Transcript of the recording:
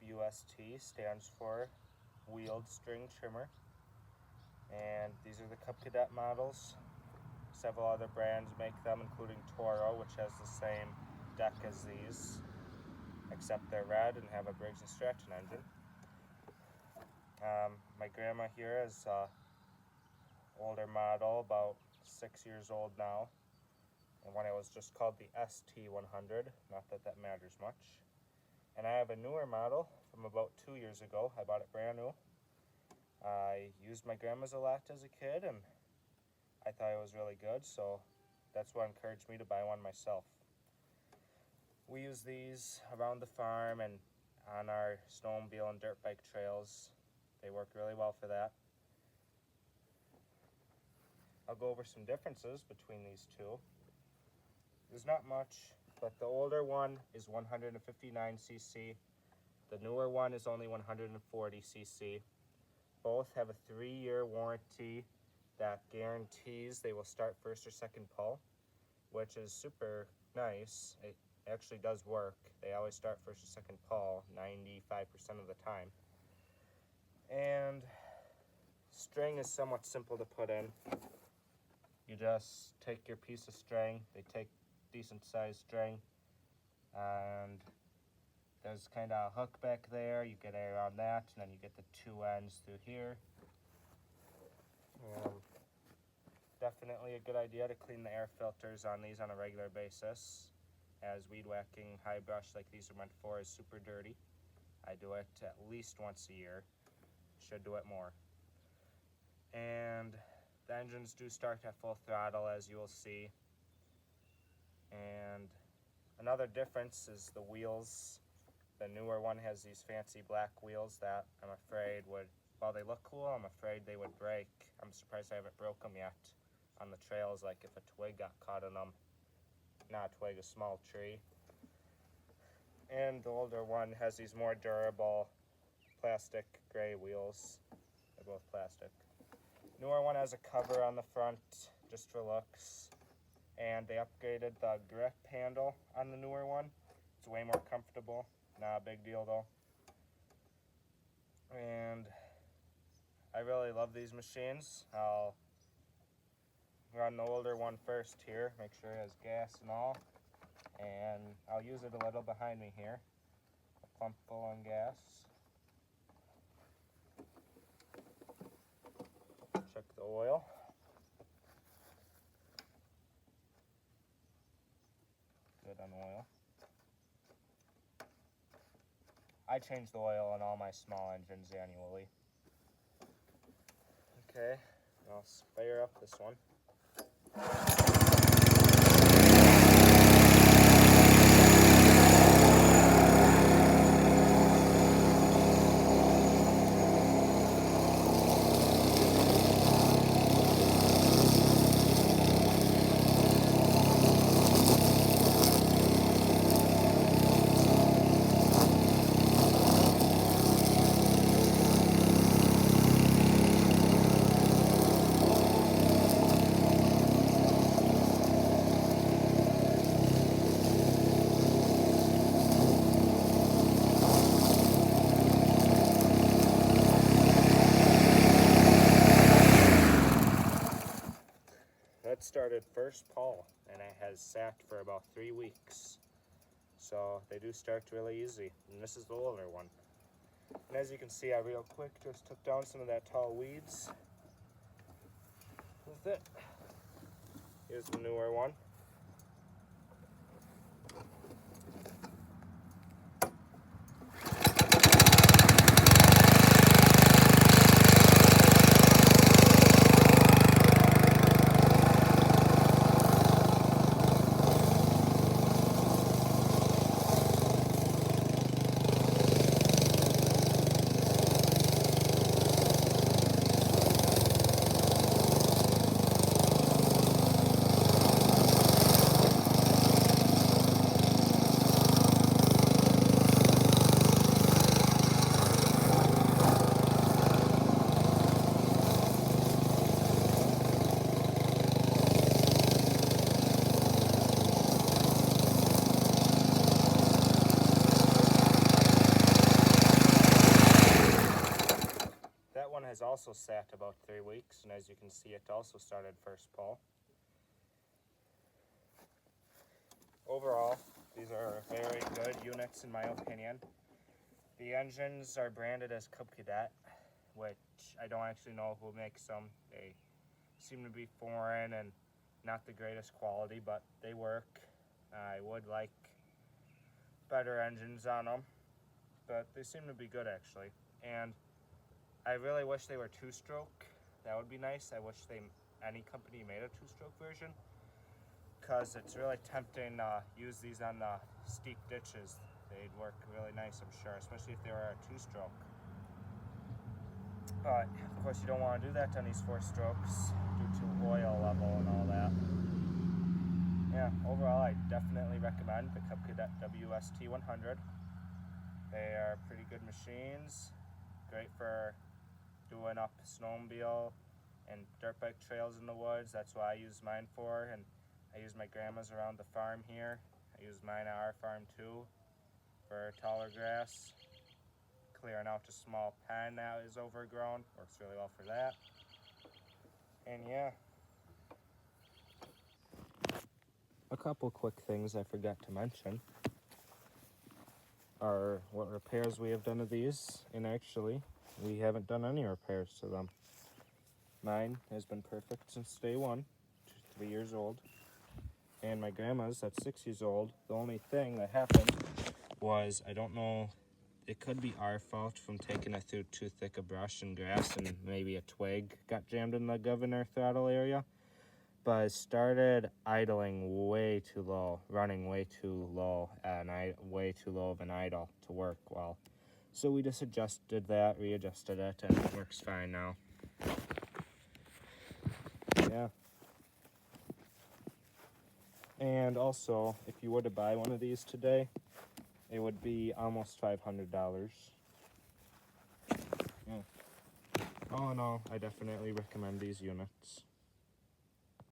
WST stands for Wheeled String Trimmer. And these are the Cub Cadet models. Several other brands make them, including Toro, which has the same deck as these, except they're red and have a Briggs & Stratton engine. My grandma here is an older model, about 6 years old now, and when it was just called the ST100, not that that matters much. And I have a newer model from about 2 years ago. I bought it brand new. I used my grandma's a lot as a kid, and I thought it was really good, so that's what encouraged me to buy one myself. We use these around the farm and on our snowmobile and dirt bike trails. They work really well for that. I'll go over some differences between these two. There's not much, but the older one is 159cc. The newer one is only 140cc. Both have a 3-year warranty that guarantees they will start first or second pull, which is super nice. It actually does work. They always start first or second pull 95% of the time. And string is somewhat simple to put in. You just take your piece of string. They take decent sized string, and there's kind of a hook back there. You get air on that, and then you get the two ends through here. Definitely a good idea to clean the air filters on these on a regular basis, as weed whacking high brush like these are meant for is super dirty. I do it at least once a year. Should do it more. And the engines do start at full throttle, as you will see. And another difference is the wheels. The newer one has these fancy black wheels that I'm afraid would, while they look cool, I'm afraid they would break. I'm surprised I haven't broke them yet on the trails, like if a twig got caught in them. Not a twig, a small tree. And the older one has these more durable plastic gray wheels. They're both plastic. Newer one has a cover on the front just for looks, and they upgraded the grip handle on the newer one. It's way more comfortable. Not a big deal though. And I really love these machines. I'll run the older one first here, make sure it has gas and all, and I'll use it a little behind me here. A pump full on gas. Check the oil. Good on oil. I change the oil on all my small engines annually. Okay, I'll fire up this one. That started first pull, and it has sat for about 3 weeks. So they do start really easy, and this is the older one. And as you can see, I real quick just took down some of that tall weeds with it. Here's the newer one. has also sat about 3 weeks, and as you can see, it also started first pull. Overall, these are very good units in my opinion. The engines are branded as Cub-Cadet, which I don't actually know who makes them. They seem to be foreign and not the greatest quality, but they work. I would like better engines on them, but they seem to be good actually. And I really wish they were two-stroke. That would be nice. I wish any company made a two-stroke version, because it's really tempting to use these on the steep ditches. They'd work really nice, I'm sure, especially if they were a two-stroke. But of course you don't want to do that on these 4 strokes due to oil level and all that. Yeah, overall I definitely recommend the CubCadet WST 100. They are pretty good machines, great for doing up snowmobile and dirt bike trails in the woods. That's what I use mine for, and I use my grandma's around the farm here. I use mine at our farm too for taller grass, clearing out a small pen that is overgrown. Works really well for that. And yeah, a couple quick things I forgot to mention are what repairs we have done to these, and actually we haven't done any repairs to them. Mine has been perfect since day one, 3 years old, and my grandma's at 6 years old. The only thing that happened was, I don't know, it could be our fault from taking it through too thick a brush and grass, and maybe a twig got jammed in the governor throttle area, but it started idling way too low, running way too low, and way too low of an idle to work well. So we just adjusted that, readjusted it, and it works fine now. Yeah. And also, if you were to buy one of these today, it would be almost $500. Yeah. All in all, I definitely recommend these units.